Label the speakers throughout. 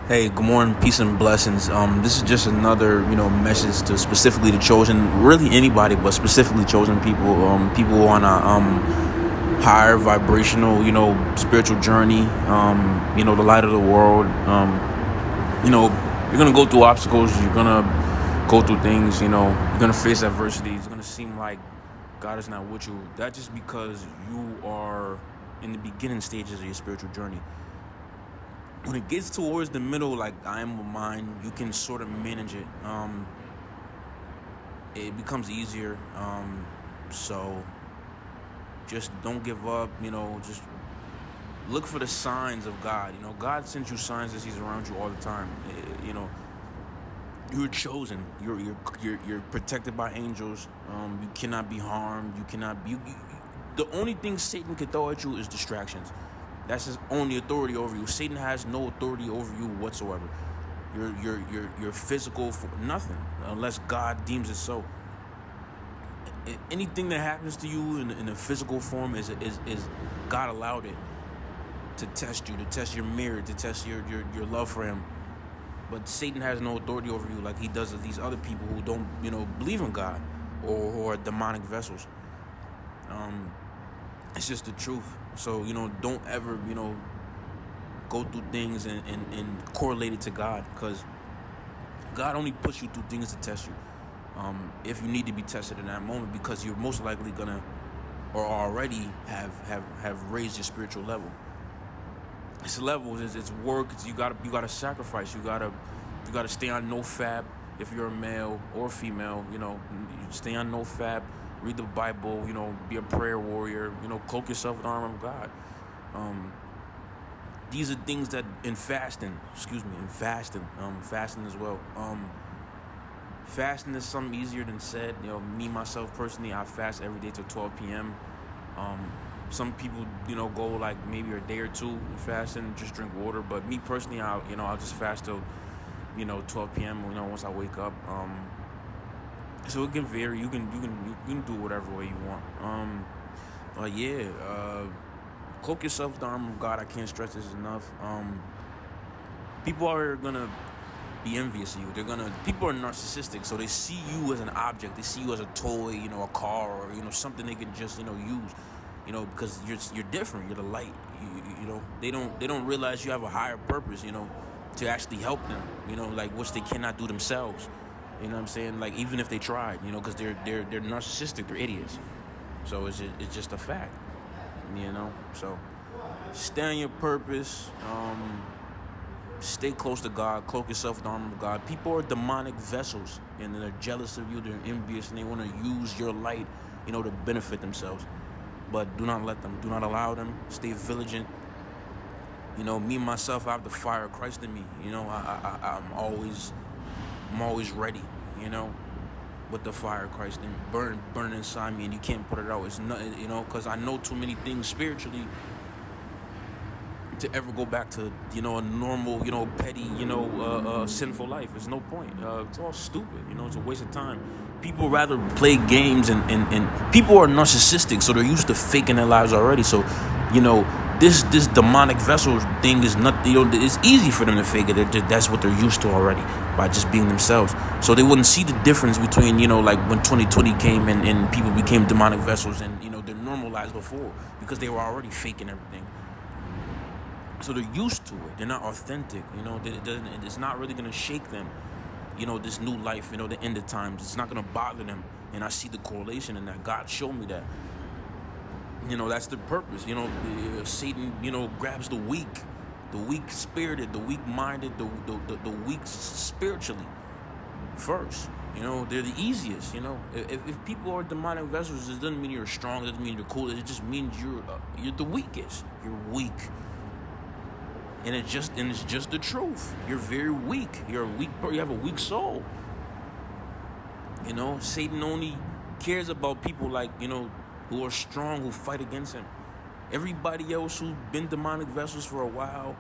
Speaker 1: Hey, good morning, peace and blessings. This is just another, message to specifically the chosen, really anybody, but specifically chosen people, people on a higher vibrational, spiritual journey. The light of the world. You're gonna go through obstacles. You're gonna go through things. You're gonna face adversity. It's gonna seem like God is not with you. That's just because you are in the beginning stages of your spiritual journey. When it gets towards the middle, like I am with mine, you can sort of manage it. It becomes easier. So just don't give up. Just look for the signs of God. God sends you signs as He's around you all the time. You're chosen. You're protected by angels. You cannot be harmed. You cannot be. The only thing Satan can throw at you is distractions. That's his only authority over you. Satan has no authority over you whatsoever. Your physical nothing unless God deems it so. Anything that happens to you in a physical form is God allowed it to test you, to test your merit, to test your love for Him. But Satan has no authority over you like he does with these other people who don't believe in God or who are demonic vessels. It's just the truth. So don't ever go through things and correlate it to God, because God only puts you through things to test you. If you need to be tested in that moment, because you're most likely gonna or already have raised your spiritual level. It's levels. It's work. You gotta sacrifice. You gotta stay on no fab. If you're a male or female, you stay on no fab. Read the Bible. Be a prayer warrior. Cloak yourself with the armor of God. These are things that in fasting as well. Fasting is something easier than said. Me myself personally, I fast every day till 12 p.m. Some people, go like maybe a day or two fasting, just drink water. But me personally, I'll just fast till 12 p.m. Once I wake up. So it can vary. You can do whatever way you want. Cloak yourself with the armor of God. I can't stress this enough. People are gonna be envious of you. People are narcissistic, so they see you as an object. They see you as a toy, a car, or something they can just use. Because you're different. You're the light. They don't realize you have a higher purpose. To actually help them. Like which they cannot do themselves. You know what I'm saying? Like even if they tried, because they're narcissistic. They're idiots. So it's just a fact. So stay on your purpose. Stay close to God. Cloak yourself with the armor of God. People are demonic vessels, and they're jealous of you. They're envious, and they want to use your light, to benefit themselves. But do not let them. Do not allow them. Stay vigilant. Me myself, I have the fire of Christ in me. I'm always ready. With the fire of Christ and burn inside me, and you can't put it out. It's not, because I know too many things spiritually to ever go back to, a normal, petty, sinful life. There's no point. It's all stupid. It's a waste of time. People rather play games and people are narcissistic, so they're used to faking their lives already. So, this demonic vessel thing is not, it's easy for them to fake it. That's what they're used to already by just being themselves. So they wouldn't see the difference between, like when 2020 came and people became demonic vessels and, they're normalized before because they were already faking everything. So they're used to it. They're not authentic. It's not really going to shake them. This new life, the end of times. It's not going to bother them. And I see the correlation in that. God showed me that. That's the purpose. Satan, grabs the weak-spirited, the weak-minded, the weak spiritually first. They're the easiest. If people are demonic vessels, it doesn't mean you're strong. It doesn't mean you're cool. It just means you're the weakest. You're weak. And it's just the truth. You're very weak. You're a weak person. You have a weak soul. Satan only cares about people like, who are strong, who fight against him. Everybody else who's been demonic vessels for a while,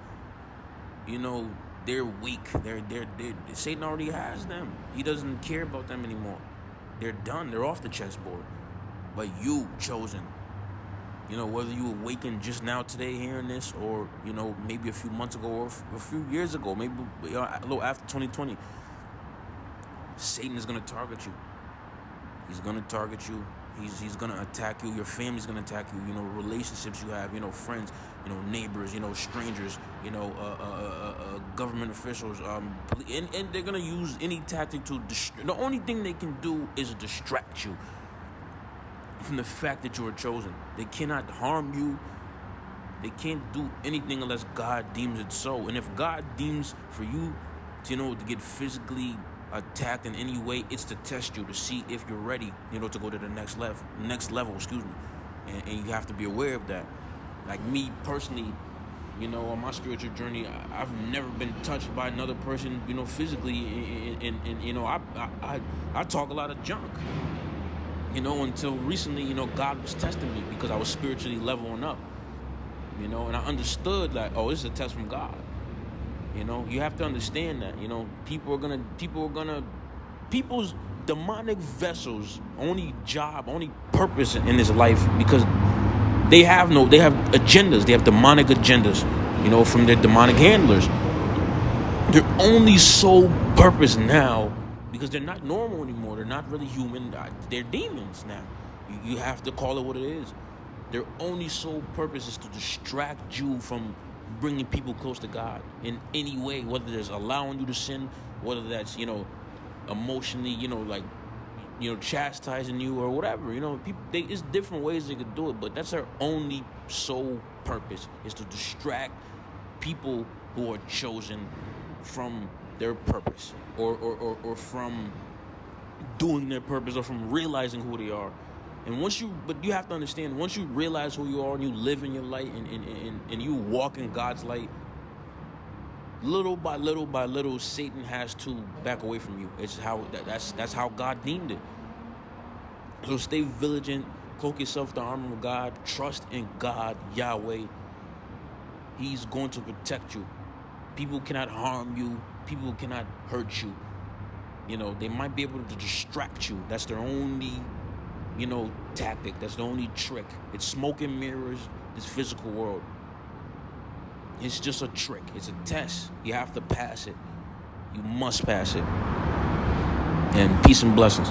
Speaker 1: they're weak. They're Satan already has them. He doesn't care about them anymore. They're done. They're off the chessboard. But you, chosen, You know, whether you awakened just now today hearing this, or, you know, maybe a few months ago, or a few years ago, maybe, you know, a little after 2020, Satan is going to target you. He's going to target you. He's going to attack you. Your family's going to attack you. You know, relationships you have, you know, friends, you know, neighbors, you know, strangers, you know, government officials. And they're going to use any tactic to the only thing they can do is distract you from the fact that you are chosen. They cannot harm you. They can't do anything unless God deems it so. And if God deems for you to, you know, to get physically attacked in any way, it's to test you, to see if you're ready, you know, to go to the next level, excuse me. And you have to be aware of that. Like me personally, you know, on my spiritual journey, I've never been touched by another person, you know, physically. And you know, I talk a lot of junk. You know, until recently, you know, God was testing me because I was spiritually leveling up. You know, and I understood that, oh, this is a test from God. You know, you have to understand that. You know, people's demonic vessels' only purpose in this life, because they have agendas. They have demonic agendas. You know, from their demonic handlers. Their only sole purpose now, because they're not normal anymore. They're not really human. They're demons now. You have to call it what it is. Their only sole purpose is to distract you from bringing people close to God in any way, whether that's allowing you to sin, whether that's, you know, emotionally, you know, like, you know, chastising you or whatever. You know, it's different ways they could do it, but that's their only sole purpose, is to distract people who are chosen from their purpose, or from doing their purpose, or from realizing who they are. And but you have to understand, once you realize who you are and you live in your light, and you walk in God's light, little by little, Satan has to back away from you. It's that's how God deemed it. So stay vigilant, cloak yourself with the armor of God, trust in God, Yahweh. He's going to protect you. People cannot harm you. People cannot hurt you. You know, they might be able to distract you. That's their only, you know, tactic. That's the only trick. It's smoke and mirrors, this physical world. It's just a trick. It's a test. You have to pass it. You must pass it. And peace and blessings.